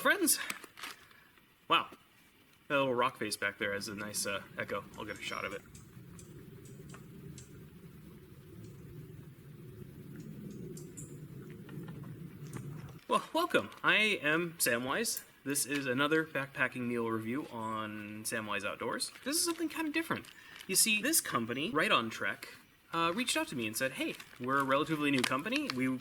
friends! Wow, that little rock face back there has a nice echo. I'll get a shot of it. Well, welcome. I am Samwise. This is another backpacking meal review on Samwise Outdoors. This is something kind of different. You see, this company, RightOnTrek's, reached out to me and said, hey, we're a relatively new company. We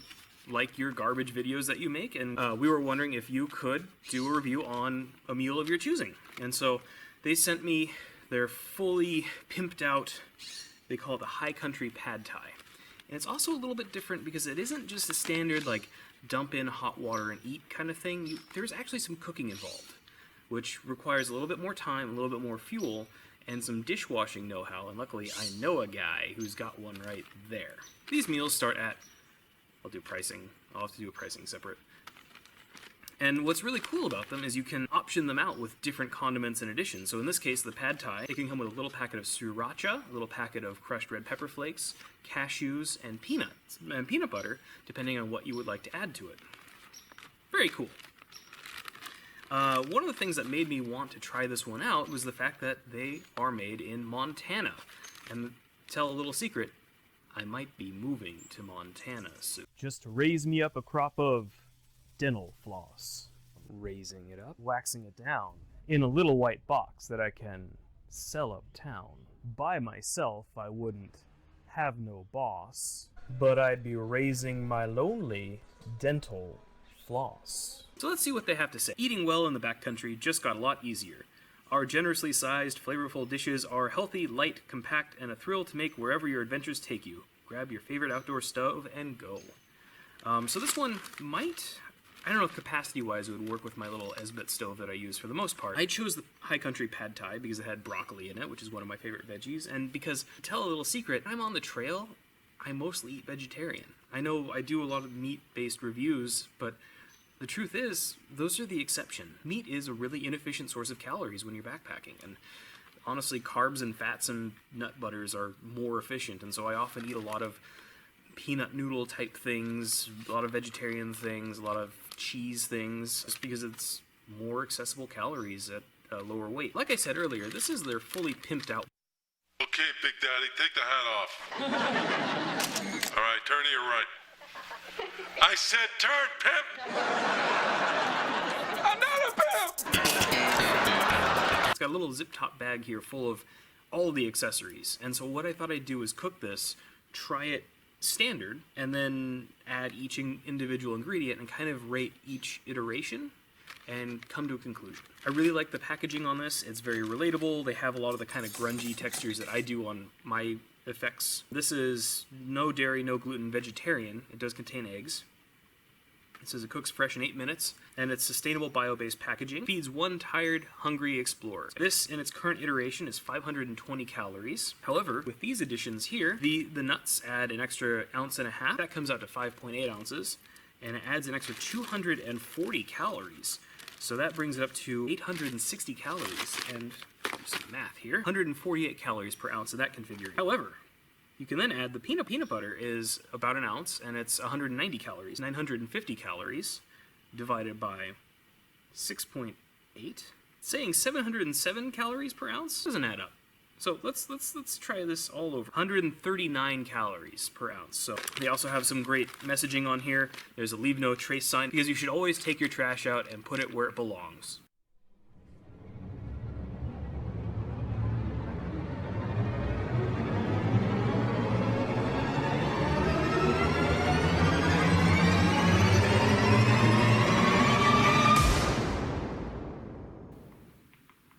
like your garbage videos that you make, and we were wondering if you could do a review on a meal of your choosing. And so they sent me their fully pimped out, they call it the High Country Pad Thai. And it's also a little bit different because it isn't just a standard like dump in hot water and eat kind of thing. There's actually some cooking involved, which requires a little bit more time, a little bit more fuel, and some dishwashing know-how, and luckily I know a guy who's got one right there. These meals start at, I'll do pricing, I'll have to do a pricing separate. And what's really cool about them is you can option them out with different condiments and additions. So in this case, the Pad Thai, it can come with a little packet of sriracha, a little packet of crushed red pepper flakes, cashews, and peanuts, and peanut butter, depending on what you would like to add to it. Very cool. One of the things that made me want to try this one out was the fact that they are made in Montana. And to tell a little secret, I might be moving to Montana soon. Just to raise me up a crop of dental floss. Raising it up. Waxing it down in a little white box that I can sell uptown. By myself, I wouldn't have no boss, but I'd be raising my lonely dental floss. So let's see what they have to say. Eating well in the backcountry just got a lot easier. Our generously sized, flavorful dishes are healthy, light, compact, and a thrill to make wherever your adventures take you. Grab your favorite outdoor stove and go. So this one might, I don't know if capacity-wise it would work with my little Esbit stove that I use for the most part. I chose the High Country Pad Thai because it had broccoli in it, which is one of my favorite veggies, and because, to tell a little secret, I'm on the trail, I mostly eat vegetarian. I know I do a lot of meat-based reviews, but the truth is, those are the exception. Meat is a really inefficient source of calories when you're backpacking, and honestly, carbs and fats and nut butters are more efficient, and so I often eat a lot of peanut noodle type things, a lot of vegetarian things, a lot of cheese things, just because it's more accessible calories at a lower weight. Like I said earlier, this is their fully pimped out. Okay, Big Daddy, take the hat off. All right, turn to your right. I said turn, pimp! I'm not a pimp! It's got a little zip top bag here full of all the accessories. And so what I thought I'd do is cook this, try it standard, and then add each individual ingredient and kind of rate each iteration and come to a conclusion. I really like the packaging on this. It's very relatable. They have a lot of the kind of grungy textures that I do on my effects. This is no dairy, no gluten, vegetarian. It does contain eggs. It says it cooks fresh in 8 minutes, and it's sustainable bio-based packaging. Feeds one tired, hungry explorer. This, in its current iteration, is 520 calories. However, with these additions here, the nuts add an extra ounce and a half. That comes out to 5.8 ounces, and it adds an extra 240 calories. So that brings it up to 860 calories, and some math here, 148 calories per ounce of that configuration. However, you can then add the peanut butter is about an ounce, and it's 190 calories. 950 calories divided by 6.8, saying 707 calories per ounce doesn't add up. So let's try this all over. 139 calories per ounce. So they also have some great messaging on here. There's a leave no trace sign because you should always take your trash out and put it where it belongs.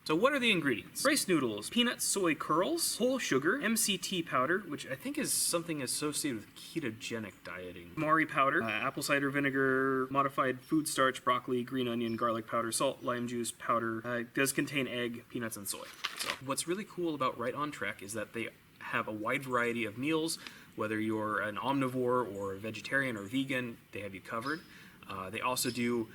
So what are the ingredients? Rice noodles, peanut soy curls, whole sugar, MCT powder, which I think is something associated with ketogenic dieting, Mari powder, apple cider vinegar, modified food starch, broccoli, green onion, garlic powder, salt, lime juice powder. It does contain egg, peanuts, and soy. So what's really cool about RightOnTrek's is that they have a wide variety of meals. Whether you're an omnivore or a vegetarian or vegan, they have you covered. They also do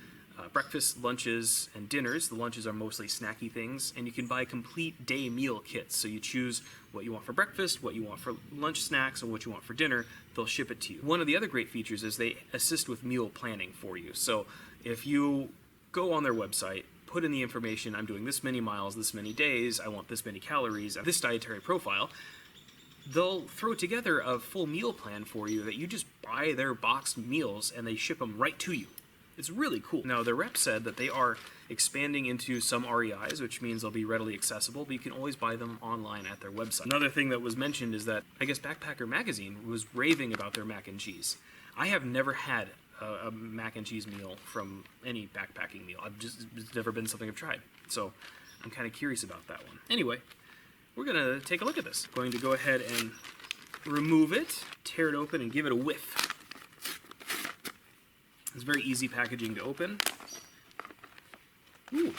breakfast, lunches, and dinners. The lunches are mostly snacky things, and you can buy complete day meal kits. So you choose what you want for breakfast, what you want for lunch snacks, and what you want for dinner. They'll ship it to you. One of the other great features is they assist with meal planning for you. So if you go on their website, put in the information, I'm doing this many miles, this many days, I want this many calories, this dietary profile, they'll throw together a full meal plan for you that you just buy their boxed meals and they ship them right to you. It's really cool. Now, the rep said that they are expanding into some REIs, which means they'll be readily accessible, but you can always buy them online at their website. Another thing that was mentioned is that, I guess Backpacker Magazine was raving about their mac and cheese. I have never had a mac and cheese meal from any backpacking meal. It's never been something I've tried. So I'm kind of curious about that one. Anyway, we're going to take a look at this. Going to go ahead and remove it, tear it open, and give it a whiff. It's very easy packaging to open. Ooh.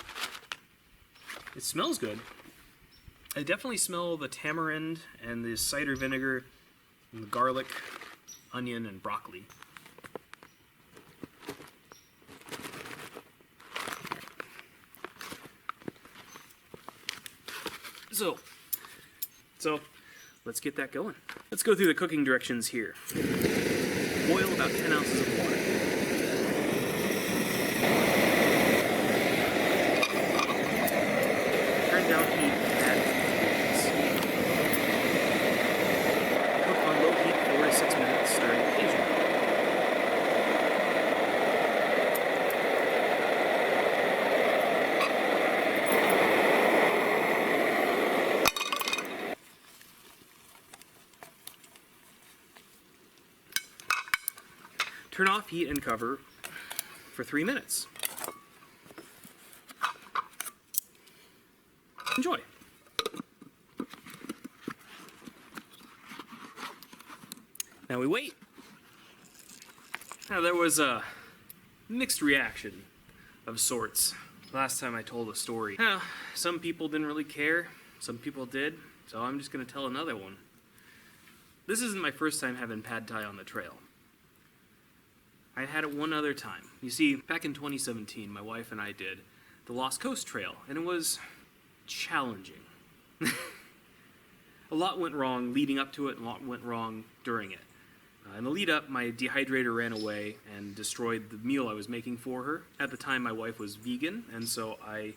It smells good. I definitely smell the tamarind and the cider vinegar and the garlic, onion, and broccoli. So let's get that going. Let's go through the cooking directions here. Boil about 10 ounces of water. Turn down heat and add ingredients. Cook on low heat 4 to 6 minutes, stirring occasionally. Turn off heat and cover for 3 minutes. Enjoy. Now we wait. Now there was a mixed reaction of sorts last time I told a story. Now, some people didn't really care, some people did, so I'm just going to tell another one. This isn't my first time having pad thai on the trail. I had it one other time. You see, back in 2017, my wife and I did the Lost Coast Trail, and it was challenging. A lot went wrong leading up to it, and a lot went wrong during it. In the lead up, my dehydrator ran away and destroyed the meal I was making for her. At the time, my wife was vegan, and so I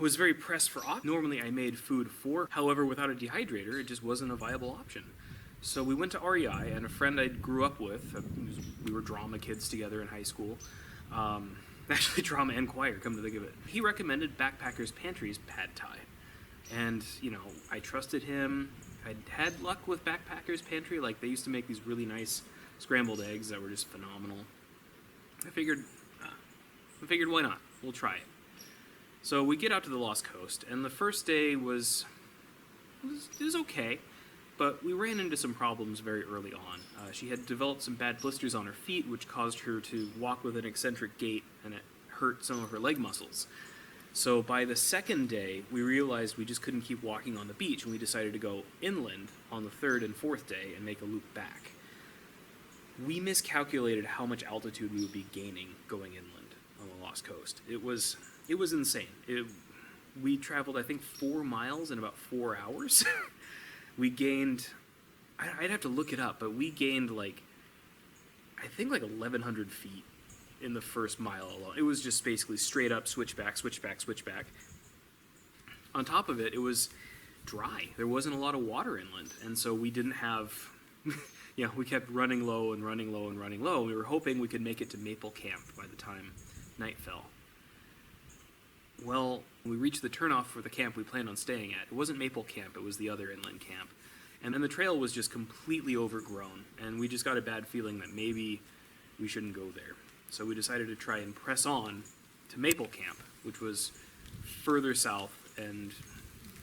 was very pressed for options. Normally, I made food for her. However, without a dehydrator, it just wasn't a viable option. So we went to REI, and a friend I grew up with, we were drama kids together in high school, actually drama and choir, come to think of it. He recommended Backpacker's Pantry's pad thai. And, you know, I trusted him. I'd had luck with Backpacker's Pantry. Like, they used to make these really nice scrambled eggs that were just phenomenal. I figured why not? We'll try it. So we get out to the Lost Coast, and the first day was okay. But we ran into some problems very early on. She had developed some bad blisters on her feet, which caused her to walk with an eccentric gait, and it hurt some of her leg muscles. So by the second day, we realized we just couldn't keep walking on the beach, and we decided to go inland on the third and fourth day and make a loop back. We miscalculated how much altitude we would be gaining going inland on the Lost Coast. It was insane. We traveled, I think, 4 miles in about 4 hours. We gained, I'd have to look it up, but we gained I think 1,100 feet in the first mile alone. It was just basically straight up switchback, switchback, switchback. On top of it, it was dry. There wasn't a lot of water inland, and so we didn't have, we kept running low and running low and running low. We were hoping we could make it to Maple Camp by the time night fell. Well, we reached the turnoff for the camp we planned on staying at. It wasn't Maple Camp, it was the other inland camp. And then the trail was just completely overgrown, and we just got a bad feeling that maybe we shouldn't go there. So we decided to try and press on to Maple Camp, which was further south and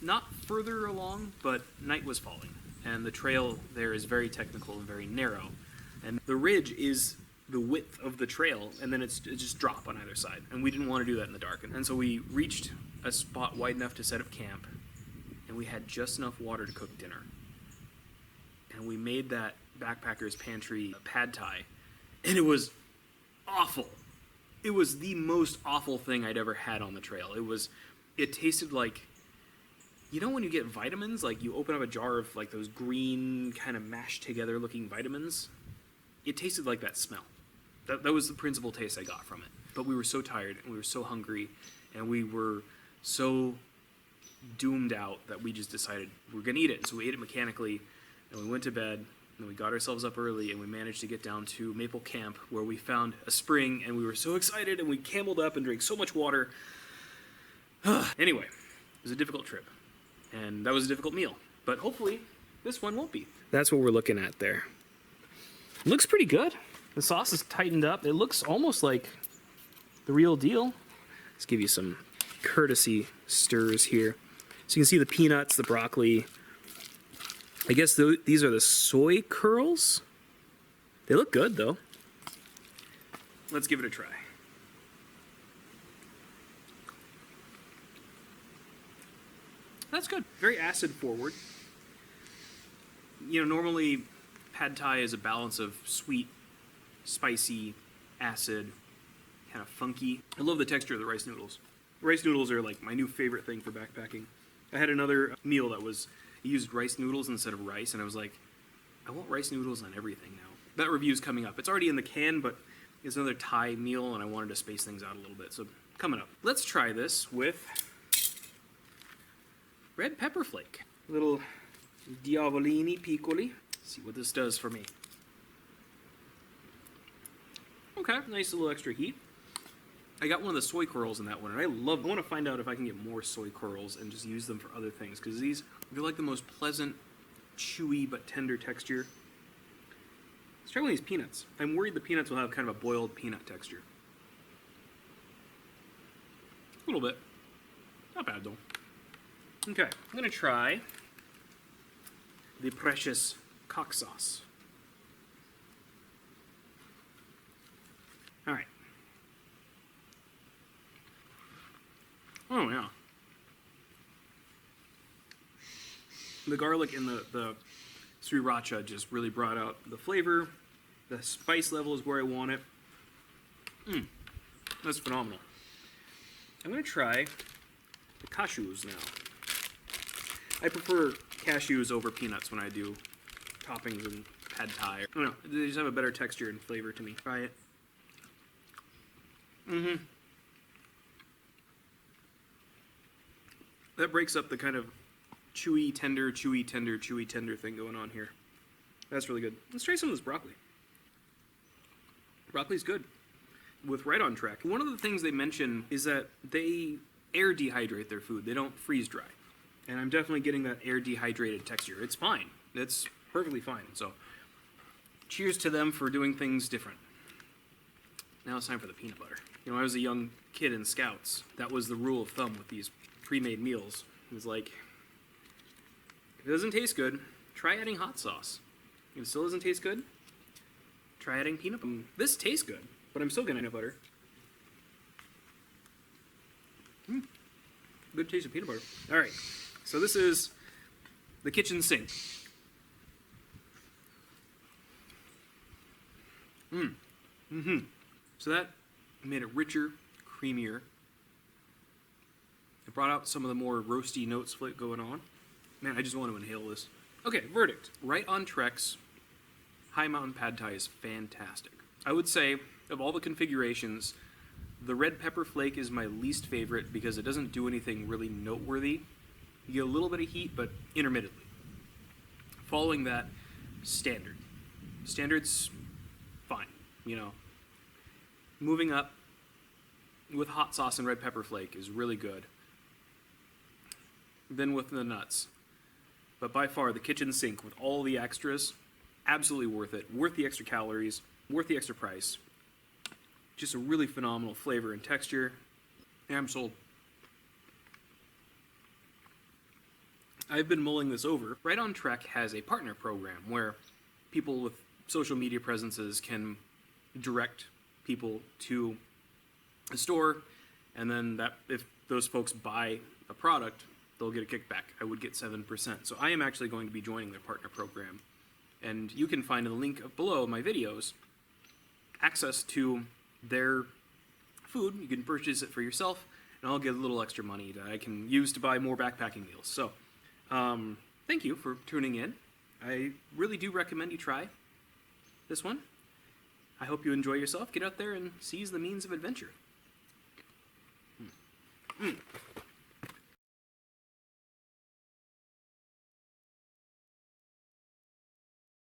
not further along, but night was falling. And the trail there is very technical and very narrow. And the ridge is the width of the trail, and then it's just drop on either side. And we didn't want to do that in the dark. And so we reached a spot wide enough to set up camp, and we had just enough water to cook dinner. And we made that Backpacker's Pantry pad thai, and it was awful. It was the most awful thing I'd ever had on the trail. It tasted like, you know when you get vitamins, like you open up a jar of those green kind of mashed together looking vitamins? It tasted like that smell. That was the principal taste I got from it. But we were so tired, and we were so hungry, and we were so doomed out that we just decided we're going to eat it. And so we ate it mechanically, and we went to bed, and we got ourselves up early, and we managed to get down to Maple Camp, where we found a spring, and we were so excited, and we cameled up and drank so much water. Anyway, it was a difficult trip, and that was a difficult meal. But hopefully, this one won't be. That's what we're looking at there. It looks pretty good. The sauce is tightened up. It looks almost like the real deal. Let's give you some courtesy stirs here. So you can see the peanuts, the broccoli. I guess these are the soy curls. They look good, though. Let's give it a try. That's good. Very acid forward. You know, normally pad thai is a balance of sweet, spicy, acid, kind of funky. I love the texture of the rice noodles. Rice noodles are like my new favorite thing for backpacking. I had another meal that used rice noodles instead of rice, and I was like, I want rice noodles on everything now. That review's coming up. It's already in the can, but it's another Thai meal, and I wanted to space things out a little bit, so coming up. Let's try this with red pepper flake. Little diavolini piccoli. See what this does for me. Okay, nice little extra heat. I got one of the soy curls in that one, and I want to find out if I can get more soy curls and just use them for other things, because they're like the most pleasant, chewy, but tender texture. Let's try one of these peanuts. I'm worried the peanuts will have kind of a boiled peanut texture. A little bit. Not bad, though. Okay, I'm going to try the precious cock sauce. All right. Oh, yeah. The garlic and the sriracha just really brought out the flavor. The spice level is where I want it. That's phenomenal. I'm going to try the cashews now. I prefer cashews over peanuts when I do toppings and pad thai. I don't know, they just have a better texture and flavor to me. Try it. That breaks up the kind of chewy, tender thing going on here. That's really good. Let's try some of this broccoli. Broccoli's good. With Right on Trek, one of the things they mention is that they air dehydrate their food. They don't freeze dry. And I'm definitely getting that air dehydrated texture. It's fine. It's perfectly fine. So, cheers to them for doing things different. Now it's time for the peanut butter. You know, I was a young kid in Scouts. That was the rule of thumb with these pre-made meals. It was like, if it doesn't taste good, try adding hot sauce. If it still doesn't taste good, try adding peanut butter. This tastes good, but I'm still getting peanut butter. Good taste of peanut butter. All right, so this is the kitchen sink. So that made it richer, creamier. It brought out some of the more roasty notes going on. Man, I just want to inhale this. Okay, verdict. Right on Trek's High Mountain Pad Thai is fantastic. I would say, of all the configurations, the red pepper flake is my least favorite because it doesn't do anything really noteworthy. You get a little bit of heat, but intermittently. Following that, standard. Standard's fine, you know. Moving up with hot sauce and red pepper flake is really good. Then with the nuts. But by far, the kitchen sink with all the extras, absolutely worth it. Worth the extra calories, worth the extra price. Just a really phenomenal flavor and texture. And I'm sold. I've been mulling this over. Right on Trek has a partner program where people with social media presences can direct people to a store, and then that if those folks buy a product, they'll get a kickback. I would get 7%. So I am actually going to be joining their partner program. And you can find in the link below my videos access to their food. You can purchase it for yourself, and I'll get a little extra money that I can use to buy more backpacking meals. So thank you for tuning in. I really do recommend you try this one. I hope you enjoy yourself. Get out there and seize the means of adventure. Mm.